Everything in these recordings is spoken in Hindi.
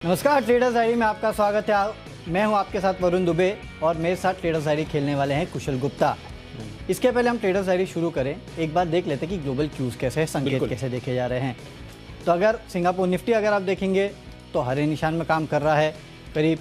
नमस्कार, ट्रेडर्स डायरी में आपका स्वागत है। मैं हूं आपके साथ वरुण दुबे और मेरे साथ ट्रेडर्स डायरी खेलने वाले हैं कुशल गुप्ता। इसके पहले हम ट्रेडर्स डायरी शुरू करें, एक बात देख लेते हैं कि ग्लोबल क्यूज कैसे हैं, संकेत कैसे देखे जा रहे हैं। तो अगर सिंगापुर निफ्टी अगर आप देखेंगे तो हरे निशान में काम कर रहा है, करीब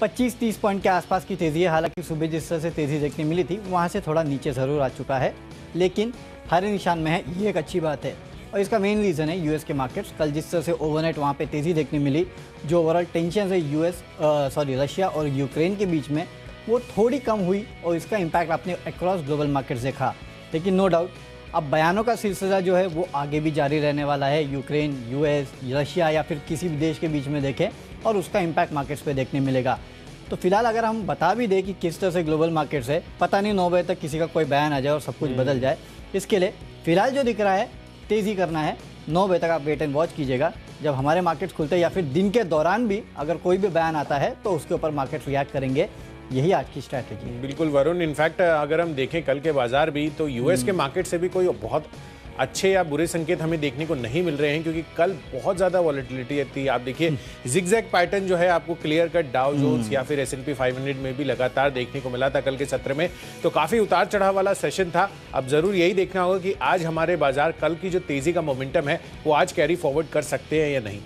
25-30 पॉइंट के आसपास की तेज़ी है। हालांकि सुबह जिस तरह से तेज़ी देखने मिली थी वहाँ से थोड़ा नीचे ज़रूर आ चुका है, लेकिन हरे निशान में है, ये एक अच्छी बात है। और इसका मेन रीज़न है यूएस के मार्केट्स। कल जिस तरह से ओवरनाइट वहाँ पे तेज़ी देखने मिली, जो ओवरऑल टेंशन है रशिया और यूक्रेन के बीच में, वो थोड़ी कम हुई और इसका इम्पैक्ट आपने अक्रॉस ग्लोबल मार्केट्स देखा। लेकिन नो डाउट अब बयानों का सिलसिला जो है वो आगे भी जारी रहने वाला है। यूक्रेन, यूएस, रशिया या फिर किसी भी देश के बीच में देखें और उसका इम्पैक्ट मार्केट्स पे देखने मिलेगा। तो फिलहाल अगर हम बता भी दें कि किस तरह से ग्लोबल मार्केट्स है, पता नहीं 9 बजे तक किसी का कोई बयान आ जाए और सब कुछ बदल जाए। इसके लिए फिलहाल जो दिख रहा है तेज़ी करना है, 9 बजे तक आप वेट एंड वॉच कीजिएगा। जब हमारे मार्केट्स खुलते हैं या फिर दिन के दौरान भी अगर कोई भी बयान आता है तो उसके ऊपर मार्केट रिएक्ट करेंगे। यही आज की स्ट्रैटेजी है। बिल्कुल वरुण, इनफैक्ट अगर हम देखें कल के बाजार भी तो यूएस के मार्केट से भी कोई बहुत अच्छे या बुरे संकेत हमें देखने को नहीं मिल रहे हैं, क्योंकि कल बहुत ज़्यादा वॉलेटिलिटी थी। आप देखिए जिगजैग पैटर्न जो है आपको क्लियर कट डाउ जोन्स या फिर S&P 500 में भी लगातार देखने को मिला था कल के सत्र में। तो काफ़ी उतार चढ़ाव वाला सेशन था। अब ज़रूर यही देखना होगा कि आज हमारे बाजार कल की जो तेज़ी का मोमेंटम है वो आज कैरी फॉरवर्ड कर सकते हैं या नहीं।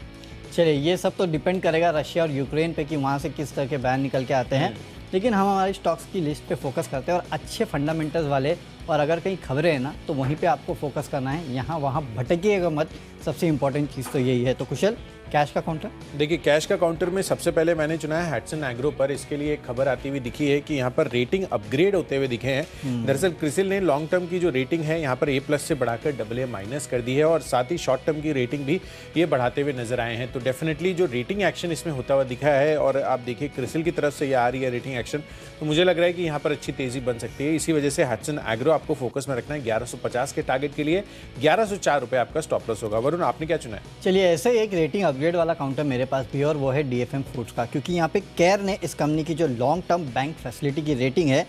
चलिए, ये सब तो डिपेंड करेगा रशिया और यूक्रेन पे कि वहाँ से किस तरह के बयान निकल के आते हैं। लेकिन हम हमारी स्टॉक्स की लिस्ट पे फोकस करते हैं और अच्छे फंडामेंटल्स वाले, और अगर कहीं खबरें हैं ना तो वहीं पे आपको फोकस करना है, यहाँ वहाँ भटकिएगा मत। सबसे इंपॉर्टेंट चीज़ तो यही है। तो कुशल, कैश का काउंटर देखिए, कैश का काउंटर में सबसे पहले मैंने चुना है हैट्सन एग्रो पर। इसके लिए एक खबर आती हुई दिखी है कि यहाँ पर रेटिंग अपग्रेड होते हुए दिखे हैं। दरअसल क्रिसिल ने लॉन्ग टर्म की जो रेटिंग है यहाँ पर A+ से बढ़ाकर AA- कर दी है और साथ ही शॉर्ट टर्म की रेटिंग भी ये बढ़ाते हुए नजर आए हैं। तो डेफिनेटली जो रेटिंग एक्शन इसमें होता हुआ दिखा है, और आप देखिए क्रिसिल की तरफ से ये आ रही है रेटिंग एक्शन, तो मुझे लग रहा है कि यहाँ पर अच्छी तेजी बन सकती है। इसी वजह से हैट्सन एग्रो आपको फोकस में रखना है। 1150 के टारगेट के लिए 1104 रुपये आपका स्टॉप लॉस होगा। वरुण, आपने क्या चुना है? चलिए, ऐसे ही एक रेटिंग अपग्रेड वाला काउंटर मेरे पास भी है और वो है DFM फूड्स का, क्योंकि यहाँ पे केयर ने इस कंपनी की जो लॉन्ग टर्म बैंक फैसिलिटी की रेटिंग है,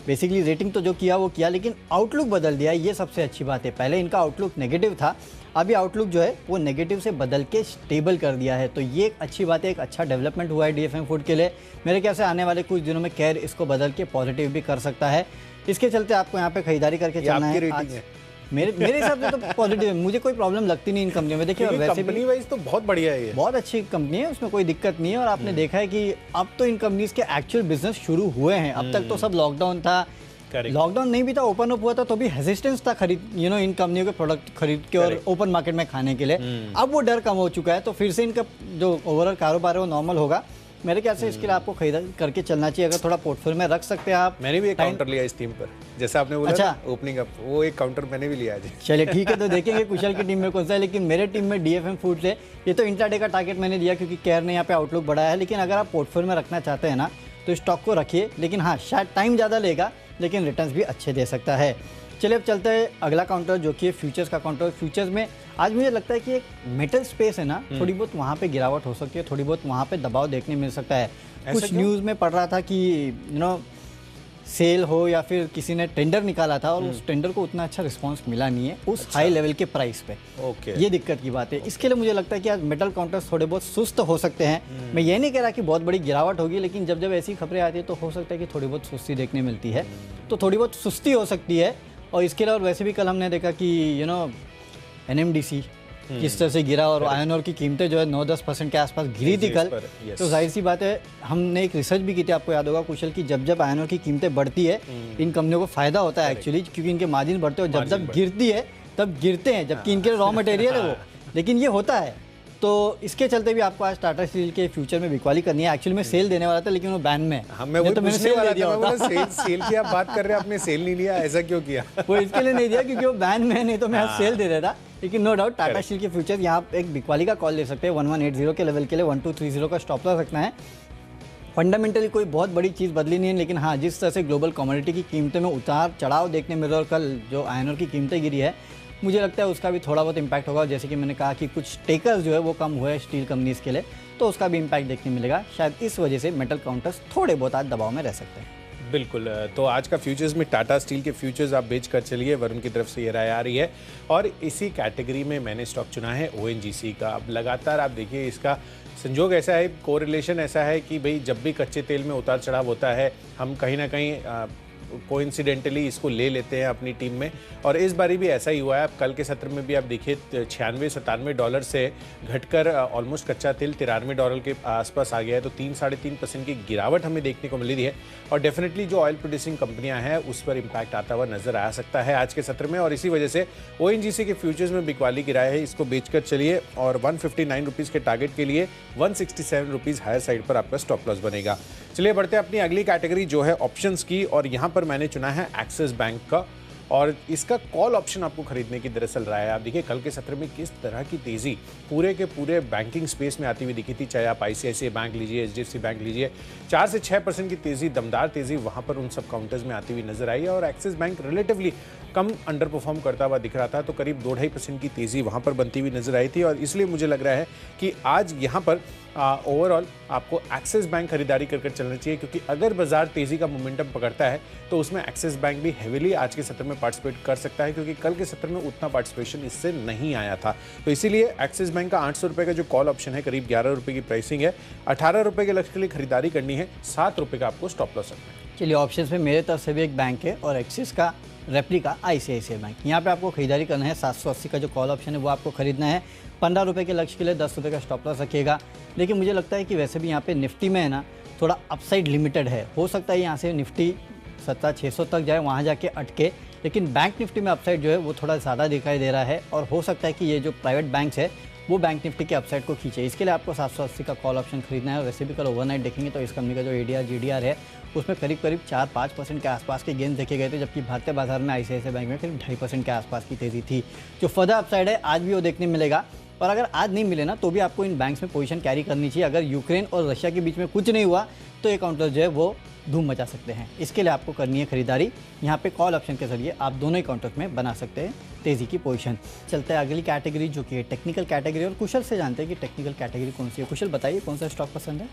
बेसिकली रेटिंग तो जो किया वो किया, लेकिन आउटलुक बदल दिया। ये सबसे अच्छी बात है। पहले इनका आउटलुक नेगेटिव था, अभी आउटलुक जो है वो नेगेटिव से बदल के स्टेबल कर दिया है। तो ये एक अच्छी बात है, एक अच्छा डेवलपमेंट हुआ है DFM फूड के लिए। मेरे ख्याल से आने वाले कुछ दिनों में केयर इसको बदल के पॉजिटिव भी कर सकता है। इसके चलते आपको यहाँ पे खरीदारी करके चलना है। मेरे हिसाब से तो पॉजिटिव है, मुझे कोई प्रॉब्लम लगती नहीं इन कंपनियों में। देखिए, वैसे कंपनी वाइज तो बहुत बढ़िया है, ये बहुत अच्छी कंपनी है, उसमें कोई दिक्कत नहीं है। और आपने देखा है कि अब तो इन कंपनीज के एक्चुअल बिजनेस शुरू हुए हैं। अब तक तो सब लॉकडाउन था, लॉकडाउन नहीं भी था, ओपन अप हुआ था तो भी हेजिस्टेंस था खरीद इन कंपनियों के प्रोडक्ट खरीद के और ओपन मार्केट में खाने के लिए। अब वो डर कम हो चुका है, तो फिर से इनका जो ओवरऑल कारोबार है वो नॉर्मल होगा। मेरे ख्याल से इसके लिए आपको खरीदारी करके चलना चाहिए। अगर थोड़ा पोर्टफोलियो में रख सकते हैं आप। मैंने भी एक काउंटर लिया इस थीम पर, जैसा आपने बोला। अच्छा, ओपनिंग अप, वो एक काउंटर मैंने भी लिया है। चलिए ठीक है, तो देखेंगे कुशल की टीम में कौन सा है। लेकिन मेरे टीम में DFM फूड्स है। ये तो इंट्राडे का टारगेट मैंने दिया क्योंकि केयर ने यहाँ पे आउटलुक बढ़ाया है। लेकिन अगर आप पोर्टफोलियो में रखना चाहते हैं ना तो स्टॉक को रखिए, लेकिन हाँ शायद टाइम ज़्यादा लेगा, लेकिन रिटर्न्स भी अच्छे दे सकता है। चलिए अब चलते हैं अगला काउंटर, जो कि फ्यूचर्स का काउंटर। फ्यूचर्स में आज मुझे लगता है कि एक मेटल स्पेस है ना, थोड़ी बहुत वहाँ पे गिरावट हो सकती है, थोड़ी बहुत वहाँ पे दबाव देखने मिल सकता है। कुछ न्यूज़ में पढ़ रहा था कि सेल हो या फिर किसी ने टेंडर निकाला था और उस टेंडर को उतना अच्छा रिस्पांस मिला नहीं है उस हाई लेवल के प्राइस पे। ये दिक्कत की बात है। इसके लिए मुझे लगता है कि आज मेटल काउंटर्स थोड़े बहुत सुस्त हो सकते हैं। मैं ये नहीं कह रहा कि बहुत बड़ी गिरावट होगी, लेकिन जब जब ऐसी खबरें आती है तो हो सकता है कि थोड़ी बहुत सुस्ती देखने मिलती है, तो थोड़ी बहुत सुस्ती हो सकती है। और इसके अलावा वैसे भी कल हमने देखा कि NMDC किस तरह से गिरा और आयरन ओर की कीमतें जो है 9-10% के आसपास गिरी थी कल। तो जाहिर सी बात है, हमने एक रिसर्च भी की थी, आपको याद होगा कुशल, की जब जब आयरन ओर की कीमतें बढ़ती है इन कंपनियों को फायदा होता है एक्चुअली, क्योंकि इनके मार्जिन बढ़ते हैं। और जब जब गिरती है तब गिरते हैं, जबकि इनके रॉ मटेरियल है वो। लेकिन ये होता है, तो इसके चलते भी आपको आज टाटा स्टील के फ्यूचर में बिकवाली करनी है। एक्चुअली में सेल देने वाला था, लेकिन वो बैन में है। मैंने सेल दे दिया होता। सेल की आप बात कर रहे हैं, आपने सेल नहीं लिया, ऐसा क्यों किया? वो इसके लिए नहीं दिया क्योंकि वो बैन में है, नहीं तो मैं आज सेल दे देता। लेकिन नो डाउट टाटा स्टील के फ्यूचर यहाँ एक बिकवाली का कॉल ले सकते हैं। 1180 के लेवल के लिए 1230 का स्टॉप लॉस रखना है। फंडामेंटली कोई बहुत बड़ी चीज़ बदली नहीं है, लेकिन हाँ जिस तरह से ग्लोबल कमोडिटी की कीमतों में उतार चढ़ाव देखने मिल रहा है, और कल जो आयरन ओर की कीमतें गिरी है, मुझे लगता है उसका भी थोड़ा बहुत इम्पैक्ट होगा। जैसे कि मैंने कहा कि कुछ टेकर्स जो है वो कम हुए स्टील कंपनीज़ के लिए, तो उसका भी इम्पैक्ट देखने मिलेगा। शायद इस वजह से मेटल काउंटर्स थोड़े बहुत आज दबाव में रह सकते हैं। बिल्कुल। तो आज का फ्यूचर्स में टाटा स्टील के फ्यूचर्स आप बेच कर चलिए, वरुण की तरफ से ये राय आ रही है। और इसी कैटेगरी में मैंने स्टॉक चुना है ONGC का। अब लगातार आप देखिए इसका संजोग ऐसा है, कोरिलेशन ऐसा है कि भाई जब भी कच्चे तेल में उतार चढ़ाव होता है हम कहीं ना कहीं कोइंसिडेंटली इसको ले लेते हैं अपनी टीम में, और इस बारी भी ऐसा ही हुआ है। अब कल के सत्र में भी आप देखिए $96-97 से घटकर ऑलमोस्ट कच्चा तेल $93 के आसपास आ गया है। तो 3-3.5% की गिरावट हमें देखने को मिली है, और डेफिनेटली जो ऑयल प्रोड्यूसिंग कंपनियां हैं उस पर इम्पैक्ट आता हुआ नजर आ सकता है आज के सत्र में। और इसी वजह से ONGC के फ्यूचर्स में बिकवाली की राय है, इसको बेचकर चलिए। और 159 रुपीज़ के टारगेट के लिए 167 रुपीज़ हायर साइड पर आपका स्टॉप लॉस बनेगा। चलिए बढ़ते हैं अपनी अगली कैटेगरी जो है ऑप्शंस की, और यहाँ पर मैंने चुना है एक्सिस बैंक का, और इसका कॉल ऑप्शन आपको खरीदने की दरअसल राय है। आप देखिए कल के सत्र में किस तरह की तेजी पूरे के पूरे बैंकिंग स्पेस में आती हुई दिखी थी, चाहे आप ICICI बैंक लीजिए, HDFC बैंक लीजिए, 4 से 6% की तेजी, दमदार तेजी वहां पर उन सब काउंटर्स में आती हुई नजर आई है। और axis bank relatively come under perform करता हुआ दिख रहा था, तो करीब 2-2.5% की तेजी वहां पर बनती हुई नजर आई थी। और इसलिए मुझे लग रहा है कि आज यहाँ पर ओवरऑल आपको एक्सिस बैंक खरीदारी कर चलना चाहिए, क्योंकि अगर बाजार तेजी का मोमेंटम पकड़ता है तो उसमें एक्सिस बैंक भी हेविली आज के सत्र में पार्टिसिपेट कर सकता है, क्योंकि कल के सत्र में उतना पार्टिसिपेशन इससे नहीं आया था। तो इसीलिए एक्सिस बैंक का 800 रुपये का जो कॉल ऑप्शन है, करीब 11 रुपये की प्राइसिंग है, 18 रुपये के लक्ष्य के लिए खरीदारी करनी है, 7 रुपये का आपको स्टॉप लॉस रखना है। चलिए ऑप्शंस में मेरे तरफ से भी एक बैंक है और एक्सिस का रेप्लिका ICICI बैंक। यहाँ पे आपको खरीदारी करना है, 780 का जो कॉल ऑप्शन है वो आपको खरीदना है। 15 रुपये के लक्ष्य के लिए 10 रुपये का स्टॉप लॉस रखिएगा। लेकिन मुझे लगता है कि वैसे भी यहाँ पे निफ्टी में है ना, थोड़ा अपसाइड लिमिटेड है। हो सकता है यहाँ से निफ्टी 17,600 तक जाए, वहाँ जाके अटके, लेकिन बैंक निफ्टी में अपसाइड जो है वो थोड़ा ज़्यादा दिखाई दे रहा है। और हो सकता है कि ये जो प्राइवेट बैंक्स है वो बैंक निफ्टी के अपसाइड को खींचे। इसके लिए आपको 780 का कॉल ऑप्शन खरीदना है। वैसे भी कल ओवरनाइट देखेंगे तो इस कंपनी का जो ADR GDR है उसमें करीब 4-5% के आसपास के गेंद देखे गए थे, जबकि भारतीय बाजार में ICICI बैंक में करीब 2.5% के आसपास की तेजी थी। जो फर्दर अपसाइड है आज भी वो देखने मिलेगा। और अगर आज नहीं मिले ना तो भी आपको इन बैंक्स में पोजीशन कैरी करनी चाहिए। अगर यूक्रेन और रशिया के बीच में कुछ नहीं हुआ तो ये काउंटर जो है वो धूम मचा सकते हैं। इसके लिए आपको करनी है खरीदारी। यहाँ पे कॉल ऑप्शन के जरिए आप दोनों ही काउंटर्स में बना सकते हैं तेजी की पोजीशन। चलते हैं अगली कैटेगरी जो कि है टेक्निकल कैटेगरी, और कुशल से जानते हैं कि टेक्निकल कैटेगरी कौन सी है। कुशल बताइए कौन सा स्टॉक पसंद है।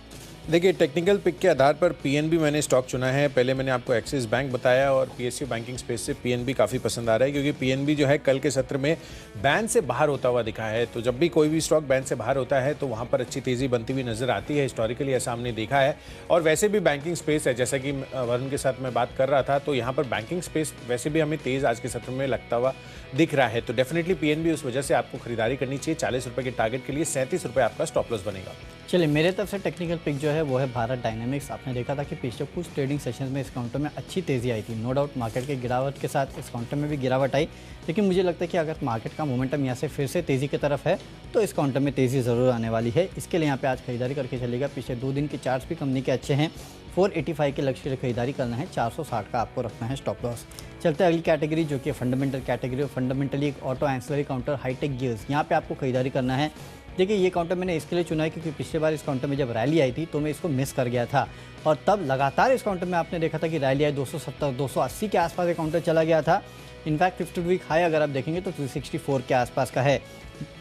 देखिए टेक्निकल पिक के आधार पर PNB मैंने स्टॉक चुना है। पहले मैंने आपको एक्सिस बैंक बताया, और PSU बैंकिंग स्पेस से PNB काफ़ी पसंद आ रहा है, क्योंकि PNB जो है कल के सत्र में बैंड से बाहर होता हुआ दिखा है। तो जब भी कोई भी स्टॉक बैंड से बाहर होता है तो वहाँ पर अच्छी तेज़ी बनती हुई नजर आती है, हिस्टोरिकली ऐसा हमने देखा है। और वैसे भी बैंकिंग स्पेस है, जैसा कि वरुण के साथ मैं बात कर रहा था, तो यहाँ पर बैंकिंग स्पेस वैसे भी हमें तेज़ आज के सत्र में लगता हुआ दिख रहा है। तो डेफिनेटली PNB उस वजह से आपको खरीदारी करनी चाहिए। 40 रुपये के टारगेट के लिए 37 रुपये आपका स्टॉप लॉस बनेगा। चलिए मेरे तरफ से टेक्निकल पिक जो है वो है भारत डायनामिक्स। आपने देखा था कि पिछले कुछ ट्रेडिंग सेशंस में इस काउंटर में अच्छी तेज़ी आई थी। नो डाउट मार्केट के गिरावट के साथ इस काउंटर में भी गिरावट आई, लेकिन मुझे लगता है कि अगर मार्केट का मोमेंटम यहाँ से फिर से तेज़ी की तरफ है तो इस काउंटर में तेज़ी ज़रूर आने वाली है। इसके लिए यहाँ पे आज खरीदारी करके चलेगा। पिछले 2 दिन के चार्ट्स भी कंपनी के अच्छे हैं। 485 के लक्ष्य के लिए खरीदारी करना है, 460 का आपको रखना है स्टॉप लॉस। चलते हैं अगली कैटेगरी जो कि फंडामेंटल कैटेगरी, और फंडामेंटली एक auto ancillary counter high tech gears. यहाँ पे आपको खरीदारी करना है। देखिए ये काउंटर मैंने इसके लिए चुना है क्योंकि पिछली बार इस काउंटर में जब रैली आई थी तो मैं इसको मिस कर गया था, और तब लगातार इस काउंटर में आपने देखा था कि रैली आई 270-280 के आसपास ये काउंटर चला गया था। इनफैक्ट 52 वीक हाई अगर आप देखेंगे तो 364 के आसपास का है।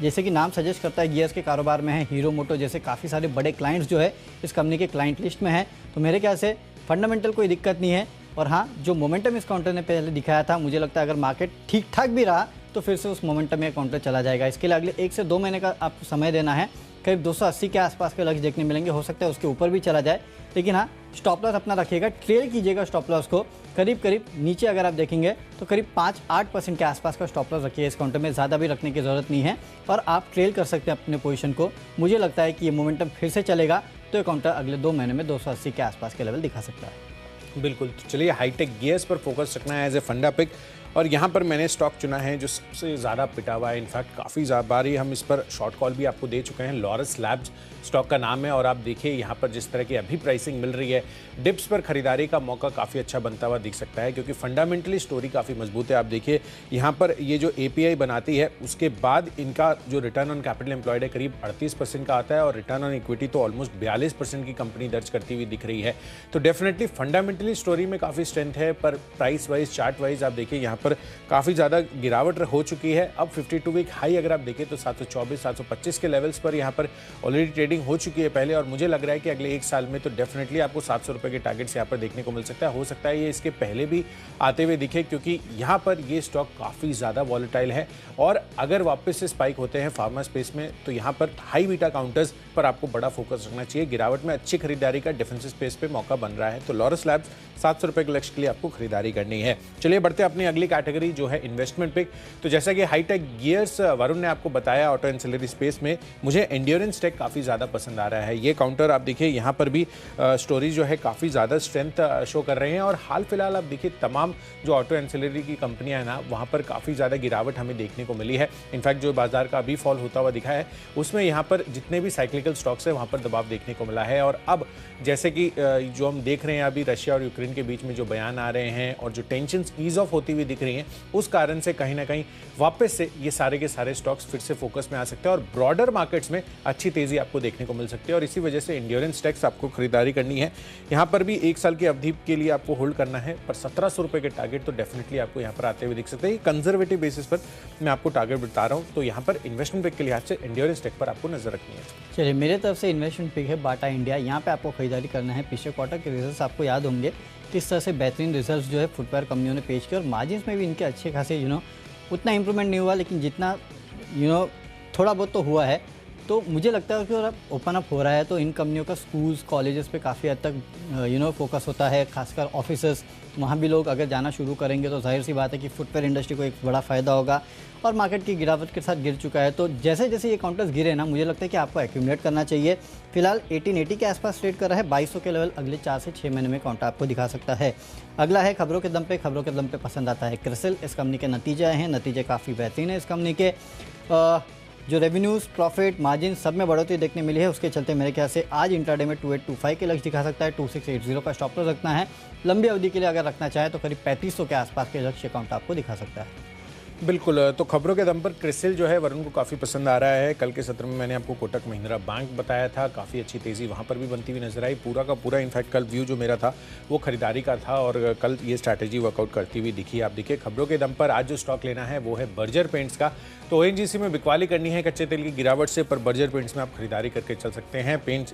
जैसे कि नाम सजेस्ट करता है गियर्स के कारोबार में है, हीरो मोटो जैसे काफ़ी सारे बड़े क्लाइंट्स जो है इस कंपनी के क्लाइंट लिस्ट में है। तो मेरे ख्याल से फंडामेंटल कोई दिक्कत नहीं है। और हाँ, जो मोमेंटम इस काउंटर ने पहले दिखाया था, मुझे लगता है अगर मार्केट ठीक ठाक भी रहा तो फिर से उस मोमेंटम में काउंटर चला जाएगा। इसके लिए अगले 1 से 2 महीने का आपको समय देना है। करीब 280 के आसपास के लक्ष्य देखने मिलेंगे, हो सकता है उसके ऊपर भी चला जाए, लेकिन हाँ स्टॉप लॉस अपना रखिएगा, ट्रेल कीजिएगा स्टॉप लॉस को। करीब नीचे अगर आप देखेंगे तो करीब 5-8% के आसपास का स्टॉप लॉस रखिए। इस काउंटर में ज़्यादा भी रखने की ज़रूरत नहीं है, और आप ट्रेल कर सकते हैं अपने पोजीशन को। मुझे लगता है कि ये मोमेंटम फिर से चलेगा तो ये काउंटर अगले 2 महीने में 280 के आसपास के लेवल दिखा सकता है। बिल्कुल। तो चलिए हाईटेक गियर्स पर फोकस रखना है एज ए फंडा पिक, और यहाँ पर मैंने स्टॉक चुना है जो सबसे ज़्यादा पिटा हुआ है। इनफैक्ट काफ़ी बार ही हम इस पर शॉर्ट कॉल भी आपको दे चुके हैं। लॉरस लैब्स स्टॉक का नाम है, और आप देखिए यहाँ पर जिस तरह की अभी प्राइसिंग मिल रही है, डिप्स पर खरीदारी का मौका काफ़ी अच्छा बनता हुआ दिख सकता है, क्योंकि फंडामेंटली स्टोरी काफ़ी मजबूत है। आप देखिए यहाँ पर ये जो API बनाती है उसके बाद इनका जो रिटर्न ऑन कैपिटल एम्प्लॉयड है करीब 38% का आता है, और रिटर्न ऑन इक्विटी तो ऑलमोस्ट 42% की कंपनी दर्ज करती हुई दिख रही है। तो डेफिनेटली फंडामेंटली स्टोरी में काफ़ी स्ट्रेंथ है, पर प्राइस वाइज चार्ट वाइज आप देखिए यहाँ पर काफ़ी ज़्यादा गिरावट हो चुकी है। अब 52 वीक हाई अगर आप देखें तो 724 725 के लेवल्स पर यहाँ पर ऑलरेडी ट्रेडिंग हो चुकी है पहले, और मुझे लग रहा है कि अगले एक साल में तो डेफिनेटली आपको 700 रुपये के टारगेट्स यहाँ पर देखने को मिल सकता है। हो सकता है ये इसके पहले भी आते हुए दिखे, क्योंकि यहाँ पर ये स्टॉक काफ़ी ज़्यादा वॉलेटाइल है, और अगर वापस से स्पाइक होते हैं फार्मा स्पेस में तो यहाँ पर हाई बीटा काउंटर्स पर आपको बड़ा फोकस रखना चाहिए। गिरावट में अच्छी खरीदारी का डिफेंसिव स्पेस पे मौका बन रहा है, तो लॉरस लैब्स 700 रुपये के लक्ष्य के लिए आपको खरीदारी करनी है। चलिए बढ़ते हैं अपनी अगली कैटेगरी जो है इन्वेस्टमेंट पिक। तो जैसा कि हाईटेक गियर्स वरुण ने आपको बताया ऑटो एंसिलरी स्पेस में, मुझे एंड्योरेंस टेक काफ़ी ज़्यादा पसंद आ रहा है। ये काउंटर आप देखिए यहाँ पर भी स्टोरी जो है काफ़ी ज़्यादा स्ट्रेंथ शो कर रहे हैं, और हाल फिलहाल आप देखिए तमाम जो ऑटो एंसिलरी की कंपनियां हैं ना, वहाँ पर काफ़ी ज़्यादा गिरावट हमें देखने को मिली है। इनफैक्ट जो बाजार का अभी फॉल होता हुआ दिखा है उसमें यहाँ पर जितने भी साइक्लिकल स्टॉक्स है वहाँ पर दबाव देखने को मिला है। और अब जैसे कि जो हम देख रहे हैं अभी रशिया और यूक्रेन के बीच में जो बयान आ रहे हैं और जो टेंशंस ईज ऑफ होती हुई दिख रही हैं, उस कारण से कहीं ना कहीं वापस से ये सारे के सारे स्टॉक्स फिर से फोकस में आ सकते हैं और ब्रॉडर मार्केट्स में अच्छी तेजी आपको देखने को मिल सकती है। और इसी वजह से एंड्योरेंस टेक्स आपको खरीदारी करनी है। यहाँ पर भी एक साल की अवधि के लिए आपको होल्ड करना है, पर 1700 रुपये के टारगेट तो डेफिनेटली आपको यहाँ पर आते हुए दिख सकते हैं। कंजर्वेटिव बेसिस पर मैं आपको टारगेट बता रहा हूँ, तो यहाँ पर इन्वेस्टमेंट पिक के लिहाज से एंड्योरेंस टेक पर आपको नजर रखनी है। चलिए मेरे तरफ से इन्वेस्टमेंट पिक है बाटा इंडिया। यहाँ पे आपको खरीदारी करना है। पिछले क्वार्टर के रिजल्ट्स आपको याद होंगे किस तरह से बेहतरीन रिजल्ट्स जो है फुटवेयर कंपनियों ने पेश किए, और मार्जिन्स में भी इनके अच्छे खासे उतना इंप्रूवमेंट नहीं हुआ, लेकिन जितना थोड़ा बहुत तो हुआ है। तो मुझे लगता है कि अगर ओपन अप हो रहा है तो इन कंपनियों का स्कूल्स कॉलेजेस पे काफ़ी हद तक फोकस होता है, खासकर ऑफिसेस, वहाँ भी लोग अगर जाना शुरू करेंगे तो जाहिर सी बात है कि फुटवेयर इंडस्ट्री को एक बड़ा फ़ायदा होगा। और मार्केट की गिरावट के साथ गिर चुका है, तो जैसे जैसे ये काउंटर्स गिरे ना, मुझे लगता है कि आपको एक्यूमुलेट करना चाहिए। फिलहाल 1880 के आसपास ट्रेड कर रहा है। 2200 के लेवल अगले 4 से 6 महीने में काउंटर आपको दिखा सकता है। अगला है खबरों के दम पे पसंद आता है क्रिसिल। इस कंपनी के नतीजे आए हैं, नतीजे काफ़ी बेहतरीन है। इस कंपनी के जो रेवेन्यूज़, प्रॉफिट, मार्जिन सब में बढ़ोतरी देखने मिली है, उसके चलते मेरे ख्याल से आज इंट्राडे में 2825 के लक्ष्य दिखा सकता है। 2680 का स्टॉप लॉस रखना है। लंबी अवधि के लिए अगर रखना चाहे तो करीब 3500 के आसपास के लक्ष्य काउंट आपको दिखा सकता है। बिल्कुल, तो खबरों के दम पर क्रिसिल जो है वरुण को काफ़ी पसंद आ रहा है। कल के सत्र में मैंने आपको कोटक महिंद्रा बैंक बताया था, काफ़ी अच्छी तेज़ी वहाँ पर भी बनती हुई नजर आई। पूरा का पूरा इनफैक्ट कल व्यू जो मेरा था वो खरीदारी का था, और कल ये स्ट्रैटेजी वर्कआउट करती हुई दिखी। आप देखिए खबरों के दम पर आज जो स्टॉक लेना है वो है बर्जर पेंट्स का। तो ओएनजीसी में बिकवाली करनी है कच्चे तेल की गिरावट से, पर बर्जर पेंट्स में आप खरीदारी करके चल सकते हैं। पेंट्स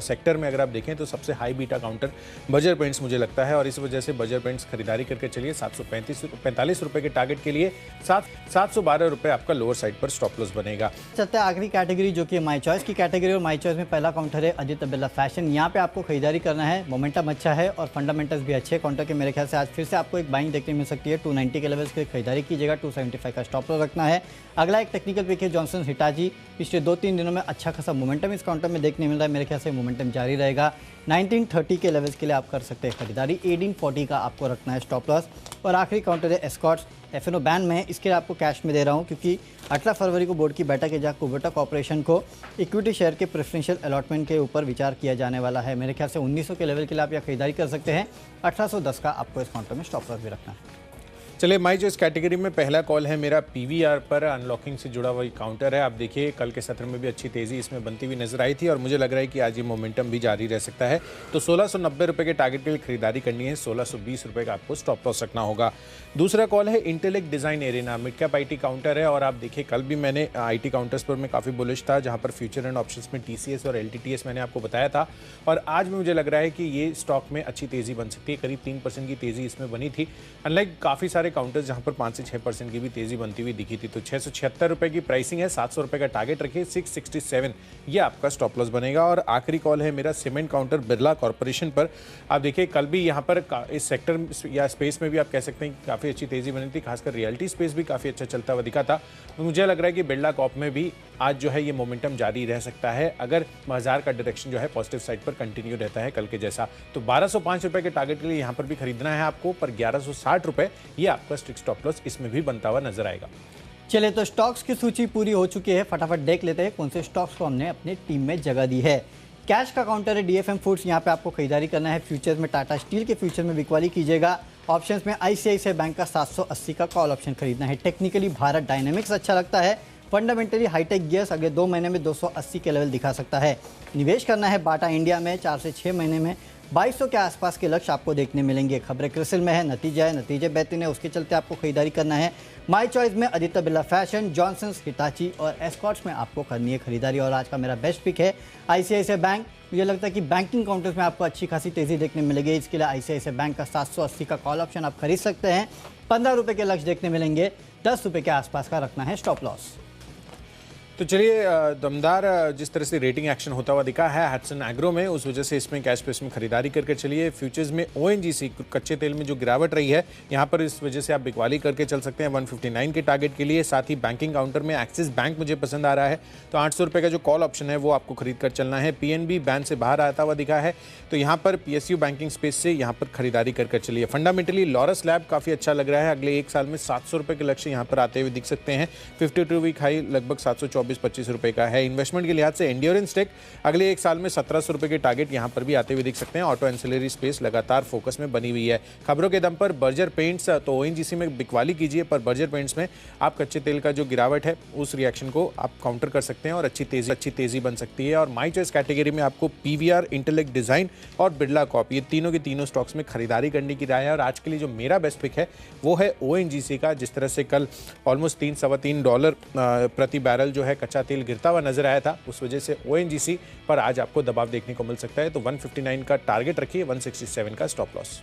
सेक्टर में अगर आप देखें तो सबसे high beta counter Berger paints मुझे लगता है, और इस वजह से बर्जर पेंट्स खरीदारी करके चलिए। 745 रुपये के टारगेट के लिए 712 रुपये आपका लोअर साइड पर स्टॉप लॉस बनेगा। चलते हैं आखिरी कैटेगरी जो कि माई चॉइस की कैटेगरी, और माई चॉइस में पहला काउंटर है आदित्य बिरला फैशन। यहाँ पे आपको खरीदारी करना है। मोमेंटम अच्छा है और फंडामेंटल्स भी अच्छे काउंटर के। मेरे ख्याल से आज फिर से आपको एक बाइंग देखने मिल सकती है। 290 के लेवल्स की खरीदारी कीजिएगा। 275 का स्टॉप लॉस रखना है। अगला एक टेक्निकल पिक है जॉनसन हिटाची। पिछले 2-3 दिनों में अच्छा खासा मोमेंटम इस काउंटर में देखने मिल रहा है। मेरे ख्याल से मोमेंटम जारी रहेगा। 1930 के लेवल्स के लिए आप कर सकते हैं खरीदारी। 1840 का आपको रखना है स्टॉप लॉस। और आखिरी काउंटर है एस्कॉट्स। एफएनओ बैन में है, इसके लिए आपको कैश में दे रहा हूँ, क्योंकि 18 फरवरी को बोर्ड की बैठक है जहाँ कुबोटा कॉर्पोरेशन को इक्विटी शेयर के प्रेफरेंशियल अलॉटमेंट के ऊपर विचार किया जाने वाला है। मेरे ख्याल से 1900 के लेवल के लिए आप यह खरीदारी कर सकते हैं। 1810 का आपको इस काउंटर में स्टॉप लॉस भी रखना है। चलिए माई जो इस कैटेगरी में पहला कॉल है मेरा पीवीआर पर अनलॉकिंग से जुड़ा हुआ काउंटर है। आप देखिए कल के सत्र में भी अच्छी तेज़ी इसमें बनती हुई नजर आई थी, और मुझे लग रहा है कि आज ये मोमेंटम भी जारी रह सकता है। तो 1690 रुपये के टारगेट के लिए खरीदारी करनी है। 1620 रुपये का आपको स्टॉप लॉस रखना होगा। दूसरा कॉल है intellect design arena. Mid cap IT counter है, और आप देखिए कल भी मैंने आईटी काउंटर्स पर मैं काफ़ी बुलिश था, जहाँ पर फ्यूचर एंड ऑप्शंस में टीसीएस और एलटीटीएस मैंने आपको बताया था। और आज भी मुझे लग रहा है कि ये स्टॉक में अच्छी तेज़ी बन सकती है। करीब 3% की तेज़ी इसमें बनी थी, अनलाइक काफ़ी सारे काउंटर्स जहाँ पर 5 से 6% की भी तेजी बनती हुई दिखी थी। तो 676 रुपए की प्राइसिंग है। 700 रुपए का टारगेट रखिए। 667 ये आपका स्टॉप लॉस बनेगा। और आखिरी कॉल है मेरा सीमेंट काउंटर बिरला कॉर्पोरेशन पर। आप देखिए कल भी यहाँ पर इस सेक्टर या स्पेस में भी आप कह सकते हैं काफ़ी अच्छी तेजी बनी थी, खासकर रियल्टी स्पेस भी काफ़ी अच्छा चलता हुआ दिखा था। तो मुझे लग रहा है कि बिरला कॉर्प में भी आज जो है ये मोमेंटम जारी रह सकता है, अगर बाजार का डायरेक्शन जो है पॉजिटिव साइड पर कंटिन्यू रहता है कल के जैसा। तो 1205 रुपए के टारगेट के लिए यहाँ पर भी खरीदना है आपको, पर 1160 रुपए ये आपका स्ट्रिक्ट स्टॉप लॉस इसमें भी बनता हुआ नजर आएगा। चलिए तो स्टॉक्स की सूची पूरी हो चुकी है। फटाफट देख लेते हैं कौन से स्टॉक्स को हमने अपनी टीम में जगह दी है। कैश का काउंटर है डीएफएम फूड्स। यहाँ पे आपको खरीदारी करना है। फ्यूचर्स में टाटा स्टील के फ्यूचर में बिकवाली कीजिएगा। ऑप्शंस में आईसीआईसीआई बैंक का 780 का कॉल ऑप्शन खरीदना है। टेक्निकली भारत डायनेमिक्स अच्छा लगता है। फंडामेंटली हाईटेक गियर्स अगले 2 महीने में 280 के लेवल दिखा सकता है। निवेश करना है बाटा इंडिया में 4 से 6 महीने में 2200 के आसपास के लक्ष्य आपको देखने मिलेंगे। खबरें क्रिसिल में है, नतीजे बेहतरीन है, उसके चलते आपको खरीदारी करना है। माई चॉइस में Aditya Birla Fashion, Johnsons, Hitachi और एस्कॉर्ट्स में आपको करनी है खरीदारी। और आज का मेरा बेस्ट पिक है आईसीआईसीआई बैंक। मुझे लगता है कि बैंकिंग काउंटर्स में आपको अच्छी खासी तेजी देखने मिलेगी। इसके लिए आईसीआईसीआई बैंक का 780 का कॉल ऑप्शन आप खरीद सकते हैं। 15 रुपये के लक्ष्य देखने मिलेंगे, 10 रुपये के आसपास का रखना है स्टॉप लॉस। तो चलिए, दमदार जिस तरह से रेटिंग एक्शन होता हुआ दिखा है हैट्सन एग्रो में, उस वजह से इसमें कैश प्रेस में खरीदारी करके चलिए। फ्यूचर्स में ओएनजीसी कच्चे तेल में जो गिरावट रही है, यहाँ पर इस वजह से आप बिकवाली करके चल सकते हैं 159 के टारगेट के लिए। साथ ही बैंकिंग काउंटर में एक्सिस बैंक मुझे पसंद आ रहा है, तो 800 रुपये का जो कॉल ऑप्शन है वो आपको खरीद कर चलना है। पीएनबी बैन से बाहर आता हुआ दिखा है, तो यहाँ पर पीएसयू बैंकिंग स्पेस से यहाँ पर खरीदारी कर चलिए। फंडामेंटली लॉरस लैब काफ़ी अच्छा लग रहा है, अगले एक साल में 700 रुपये के लक्ष्य यहाँ पर आते हुए दिख सकते हैं। 52 वीक हाई लगभग 724-25 रुपये का है। इन्वेस्टमेंट के लिहाज से एंड्योरेंस टेक अगले एक साल में 1700 रुपये के टारगेट यहां पर भी आते हुए दिख सकते हैं। ऑटो एंसिलरी स्पेस लगातार फोकस में बनी हुई है। खबरों के दम पर बर्जर पेंट्स, तो ओएनजीसी में बिकवाली कीजिए, पर बर्जर पेंट्स में आप कच्चे तेल का जो गिरावट है उस रिएक्शन को आप काउंटर कर सकते हैं और अच्छी तेजी बन सकती है। और माई चॉइस कैटेगरी में आपको पीवीआर, इंटेलेक्ट डिजाइन और बिरला कॉप, ये तीनों के तीनों स्टॉक्स में खरीदारी करने की राय है। और आज के लिए जो मेरा बेस्ट पिक है वो है ओएनजीसी का। जिस तरह से कल ऑलमोस्ट $3-3.25 प्रति बैरल जो है कच्चा तेल गिरता हुआ नजर आया था, उस वजह से ओएनजीसी पर आज आपको दबाव देखने को मिल सकता है। तो 159 का टारगेट रखिए, 167 का स्टॉप लॉस।